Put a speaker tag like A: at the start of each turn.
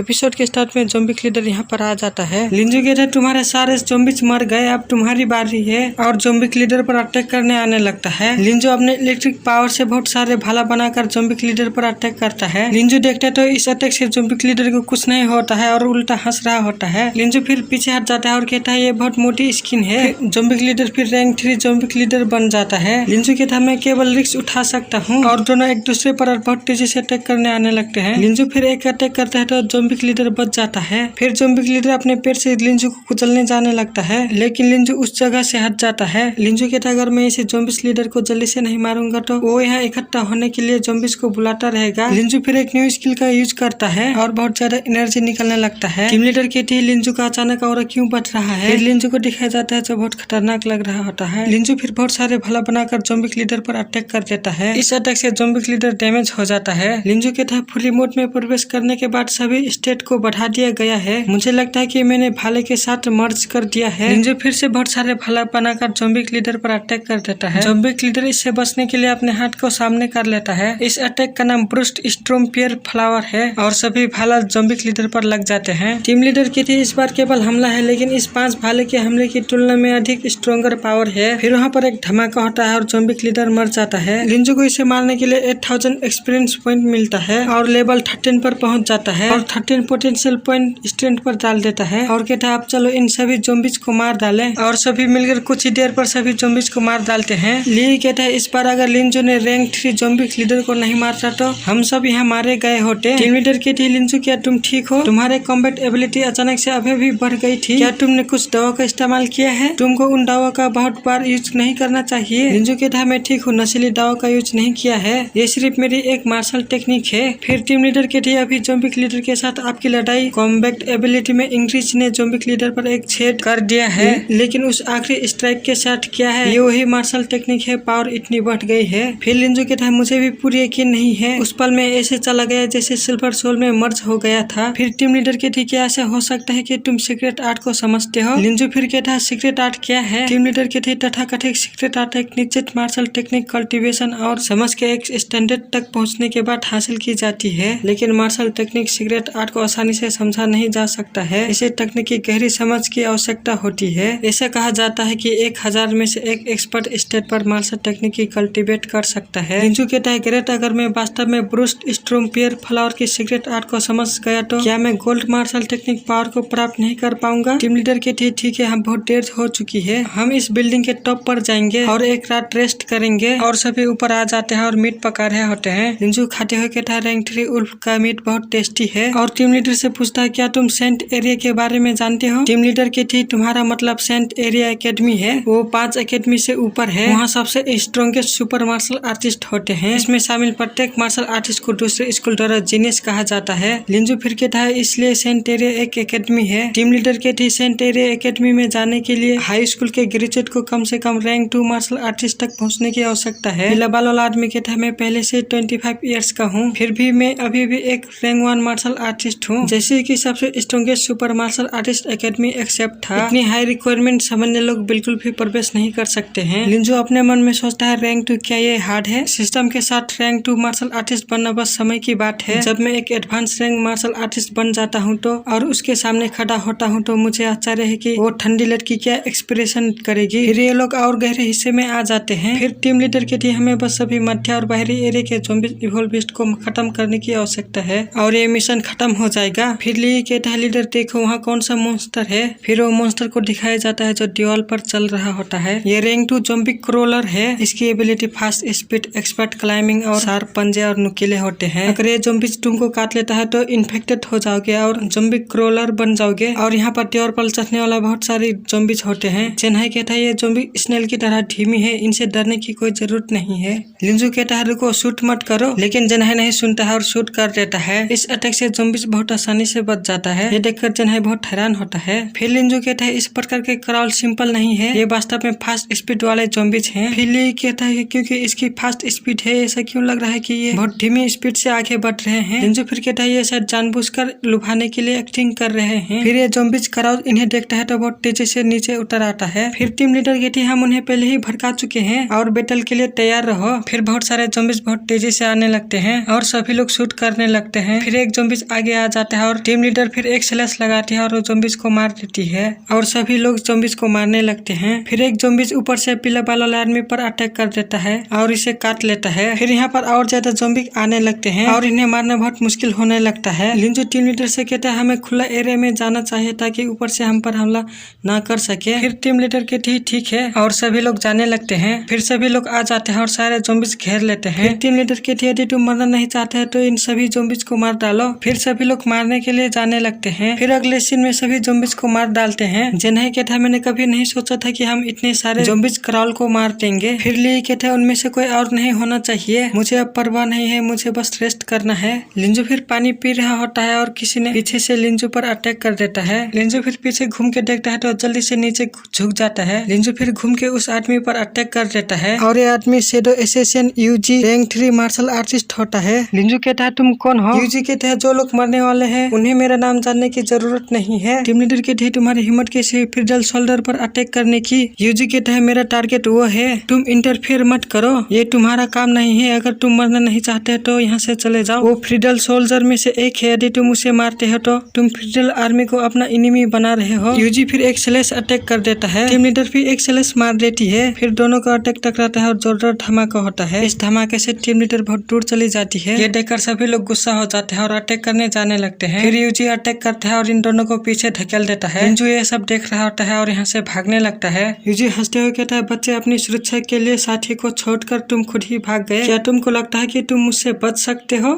A: Episode के start में zombie leader यहाँ पर आ जाता है। लिंजू कहता है तुम्हारे सारे ज़ॉम्बीज मर गए, अब तुम्हारी बारी है, और ज़ॉम्बी लीडर पर अटैक करने आने लगता है। लिंजू अपने इलेक्ट्रिक पावर से बहुत सारे भाला बनाकर ज़ॉम्बी लीडर पर अटैक करता है। लिंजू देखता है तो इस अटैक से ज़ॉम्बी लीडर को कुछ नहीं होता है और उल्टा हंस रहा होता है। लिंजू फिर पीछे हट जाता है और कहता है ये बहुत मोटी स्किन है। ज़ॉम्बी लीडर फिर रैंक 3 ज़ॉम्बी लीडर बन जाता है। लिंजू कहता है मैं केवल रिस्क उठा सकता हूँ, और दोनों एक दूसरे पर बहुत तेजी से अटैक करने आने लगते हैं। लिंजू फिर एक अटैक करता है तो ज़ॉम्बी लीडर बच जाता है। फिर ज़ॉम्बी लीडर अपने पेट से लिंजू को कुचलने जाने लगता है, लेकिन लिंजू उस जगह से हट जाता है। लिंजू कहता है अगर मैं इसे ज़ॉम्बी लीडर को जल्दी से नहीं मारूंगा तो वो यहाँ इकट्ठा होने के लिए ज़ॉम्बीज को बुलाता रहेगा। लिंजू फिर एक न्यू स्किल का यूज करता है और बहुत ज्यादा एनर्जी निकलने लगता है। टीम लीडर कहती है लिंजू का अचानक और क्यों बढ़ रहा है। फिर लिंजू को दिखाया जाता है जो बहुत खतरनाक लग रहा होता है। लिंजू फिर बहुत सारे भाला बनाकर ज़ॉम्बी लीडर पर अटैक कर देता है। इस अटैक से ज़ॉम्बी लीडर डैमेज हो जाता है। लिंजू कहता है फुली मोड में प्रवेश करने के बाद सभी स्टेट को बढ़ा दिया गया है, मुझे लगता है कि मैंने भाले के साथ मर्ज कर दिया है। लिंजू फिर से बहुत सारे भाला बनाकर ज़ॉम्बी लीडर पर अटैक कर देता है। ज़ॉम्बी लीडर इससे बचने के लिए अपने हाथ को सामने कर लेता है। इस अटैक का नाम ब्रूस्ट स्ट्रोम्पियर फ्लावर है और सभी भाला ज़ॉम्बी लीडर पर लग जाते हैं। टीम लीडर की थी इस बार केवल हमला है, लेकिन इस 5 भाले के हमले की तुलना में अधिक स्ट्रॉन्गर पावर है। फिर वहाँ पर एक धमाका होता है और ज़ॉम्बी लीडर मर जाता है। लिंजू को इसे मारने के लिए 8000 एक्सपीरियंस पॉइंट मिलता है और लेवल 13 पर पहुंच जाता है और 13 पोटेंशियल पॉइंट स्ट्रेंथ पर डाल देता है और कहता है अब चलो इन सभी ज़ॉम्बीज को मार डालें, और सभी मिलकर कुछ ही देर पर सभी ज़ॉम्बीज को मार डालते हैं। ली कहता है इस बार अगर लिंजू ने रैंक 3 ज़ॉम्बी लीडर को नहीं मारता तो हम सब यहाँ मारे गए होते। टीम लीडर कहती है लिंजू क्या तुम ठीक हो, तुम्हारे कॉम्बैट एबिलिटी अचानक से अभी भी बढ़ गई थी, क्या तुमने कुछ दवा का इस्तेमाल किया है, तुमको उन दवा का बहुत बार यूज नहीं करना चाहिए। लिंजू कहता है मैं ठीक हूँ, नशीली दवा का यूज नहीं किया है, ये सिर्फ मेरी एक मार्शल टेक्निक है। फिर टीम लीडर कहती है अभी ज़ॉम्बी लीडर के साथ आपकी लड़ाई कॉम्बैट एबिलिटी में इंग्लिश ने ज़ॉम्बी लीडर पर एक छेद कर दिया है, लेकिन उस आखिरी स्ट्राइक के साथ क्या है, ये वही मार्शल टेक्निक है, पावर इतनी बढ़ गई है। फिर लिंजू कहता है मुझे भी पूरी यकीन नहीं है, उस पल में ऐसे चला गया जैसे सिल्वर सोल में मर्ज हो गया था। फिर टीम लीडर कहती है क्या ऐसा हो सकता है कि तुम सीक्रेट आर्ट को समझते हो। लिंजू फिर कहता है सीक्रेट आर्ट क्या है। टीम लीडर कहती है तथाकथित सीक्रेट आर्ट एक निश्चित मार्शल टेक्निक कल्टीवेशन और समझ के एक स्टैंडर्ड तक पहुंचने के बाद हासिल की जाती है, लेकिन मार्शल टेक्निक सीक्रेट आर्ट को आसानी से समझा नहीं जा सकता है, इसे तकनीकी गहरी समझ की आवश्यकता होती है। ऐसा कहा जाता है कि 1000 में से एक एक्सपर्ट स्टेट पर मार्शल टेक्निक की कल्टीवेट कर सकता है। लिंजू कहता है ग्रेट अगर मैं वास्तव में ब्रूस्ट स्ट्रोम्पियर फ्लावर की सीक्रेट आर्ट को समझ गया तो क्या मैं गोल्ड मार्शल टेक्निक पावर को प्राप्त नहीं कर पाऊंगा। टीम लीडर कहती है ठीक है, हम बहुत देर हो चुकी है, हम इस बिल्डिंग के टॉप पर जाएंगे और एक रात रेस्ट करेंगे, और सभी ऊपर आ जाते हैं और मीट पका रहे होते हैं। लिंजू खाते हुए कहता है रैंक 3 उल्फ का मीट बहुत टेस्टी है, और टीम लीडर से पूछता है क्या तुम सेंट एरिया के बारे में जानते हो। टीम लीडर कहती तुम्हारा मतलब सेंट एरिया एकेडमी है, वो 5 एकेडमी से ऊपर है, वहाँ सबसे स्ट्रॉन्गेस्ट सुपर मार्शल आर्टिस्ट होते हैं, इसमें शामिल प्रत्येक मार्शल आर्टिस्ट को दूसरे स्कूल द्वारा जीनियस कहा जाता है। लिंजू फिर कहता है इसलिए सेंट एरिया एक एकेडमी है। टीम लीडर कहती सेंट एरिया एकेडमी में जाने के लिए हाई स्कूल के ग्रेजुएट को कम से कम रैंक 2 मार्शल आर्टिस्ट तक पहुँचने की आवश्यकता है। बाल वाला आदमी कहता है मैं पहले से 25 ईयर्स का हूँ, फिर भी मैं अभी भी एक रैंक 1 मार्शल आर्टिस्ट हूँ, जैसे कि सबसे strongest super martial artist academy except था। इतनी हाई रिक्वायरमेंट सामान्य लोग बिल्कुल भी प्रवेश नहीं कर सकते हैं। लिंजू अपने मन में सोचता है रैंक 2 क्या ये हार्ड है, सिस्टम के साथ रैंक 2 मार्शल आर्टिस्ट बनना बस समय की बात है। जब मैं एक एडवांस रैंक मार्शल आर्टिस्ट बन जाता हूँ तो और उसके सामने खड़ा होता हूँ तो मुझे आश्चर्य है कि वो ठंडी लड़की क्या एक्सप्रेशन करेगी। फिर ये लोग और गहरे हिस्से में आ जाते हैं। फिर टीम लीडर कहती हमें बस सभी मध्य और बाहरी एरिया के ज़ॉम्बी इवोल्विस्ट को खत्म करने की आवश्यकता है और ये मिशन खत्म हो जाएगा। फिर ली कहता है लीडर देखो वहाँ कौन सा मॉन्स्टर है। फिर वो मॉन्स्टर को दिखाया जाता है जो दीवार पर चल रहा होता है। ये रैंक 2 ज़ॉम्बी क्रोलर है, इसकी ability fast speed, expert climbing और शार्प पंजे और नुकीले होते हैं। अगर ये ज़ॉम्बीज तुमको काट लेता है तो इन्फेक्टेड हो जाओगे और ज़ॉम्बी क्रोलर बन जाओगे, और यहाँ पर दीवार पर चढ़ने वाला बहुत सारे ज़ॉम्बीज होते हैं। चेन्नई कहता है ये ज़ॉम्बी स्नेल की तरह धीमी है, इनसे डरने की कोई जरूरत नहीं है। लिंजू कहता है रुको शूट मत करो, लेकिन जन्हाई नहीं सुनता है और शूट कर देता है। इस अटैक से ज़ॉम्बीज बहुत आसानी से बच जाता है, ये देखकर जन्हाई बहुत हैरान होता है। फिर लिंजू कहता है इस प्रकार के क्राउल सिंपल नहीं है, ये वास्तव में फास्ट स्पीड वाले ज़ॉम्बीज हैं। फिर ली कहता है क्योंकि इसकी फास्ट स्पीड है ऐसा क्यों लग रहा है कि ये बहुत धीमी स्पीड से आगे बढ़ रहे हैं। लिंजू फिर कहता है ये शायद जानबूझकर लुभाने के लिए एक्टिंग कर रहे हैं। फिर ये ज़ॉम्बीज क्राउड इन्हें देखता है तो बहुत तेजी से नीचे उतर आता है। फिर टीम लीडर कहती है हम उन्हें पहले ही भड़का चुके हैं और बैटल के लिए तैयार रहो। फिर बहुत सारे ज़ॉम्बीज बहुत तेजी से आने लगते हैं और सभी लोग शूट करने लगते हैं। फिर एक ज़ॉम्बीज आगे आगे आ जाता है और टीम लीडर फिर एक स्लैश लगाती है और वो ज़ॉम्बीज को मार देती है और सभी लोग ज़ॉम्बीज को मारने लगते हैं। फिर एक ज़ॉम्बीज ऊपर से पीला वाला आदमी पर अटैक कर देता है और इसे काट लेता है। फिर यहाँ पर और ज्यादा ज़ॉम्बी आने लगते हैं और इन्हें मारना बहुत मुश्किल होने लगता है। लिंजो टीम लीडर से कहता है हमें खुला एरिया में जाना चाहिए ताकि ऊपर से हम पर हमला ना कर सके। फिर टीम लीडर कहती है ठीक है और सभी लोग जाने लगते हैं। फिर सभी लोग आ जाते हैं और सारे ज़ॉम्बीज घेर लेते हैं। फिर टीम लीडर कहती है यदि तुम मरना नहीं चाहते हैं तो इन सभी ज़ॉम्बीज को मार डालो। फिर सभी लोग मारने के लिए जाने लगते हैं। फिर अगले सीन में सभी ज़ॉम्बीज को मार डालते हैं। जिन्हें कहता है मैंने कभी नहीं सोचा था कि हम इतने सारे ज़ॉम्बीज क्राउल को मार देंगे। फिर ली कहता है उनमें से कोई और नहीं होना चाहिए, मुझे अब परवाह नहीं है, मुझे बस रेस्ट करना है। लिंजो फिर पानी पी रहा होता है और किसी ने पीछे से लिंजो पर अटैक कर देता है। लिंजो फिर पीछे घूम के देखता है तो जल्दी से नीचे झुक जाता है। लिंजो फिर घूम के उस आदमी पर अटैक कर देता है और ये आदमी शैडो एसेसिन यूजी रैंक 3 मार्शल आर्टिस्ट होता है। लिंजो कहता है तुम कौन हो? यूजी कहते हैं जो लोग मरने वाले हैं उन्हें मेरा नाम जानने की जरूरत नहीं है। टीम लीडर कहते हैं तुम्हारी हिम्मत कैसे है फ्रीडल सोल्जर पर अटैक करने की? यूजी कहता है मेरा टारगेट वो है, तुम इंटरफेयर मत करो, ये तुम्हारा काम नहीं है। अगर तुम मरना नहीं चाहते तो यहाँ से चले जाओ। वो फ्रीडल सोल्जर में से एक है, यदि तुम उसे मारते हो तो तुम फ्रीडल आर्मी को अपना इनिमी बना रहे हो। यूजी फिर एक स्लैश अटैक कर देता है। टीम लीडर फिर एक स्लैश मार देती है। फिर दोनों का अटैक टकराता है और जोरदार धमाका होता है। इस धमाके से टीम लीडर बहुत दूर चली जाती है। ये देखकर सभी लोग गुस्सा हो जाते हैं और अटैक करने जाने लगते हैं। फिर यूजी अटैक करता है और इन दोनों को पीछे धकेल देता है। लिंजो ये सब देख रहा होता है और यहाँ से भागने लगता है। यूजी हंसते हुए कहता है बच्चे अपनी सुरक्षा के लिए साथी को छोड़कर तुम खुद ही भाग गए, क्या तुमको लगता है कि तुम मुझसे बच सकते हो?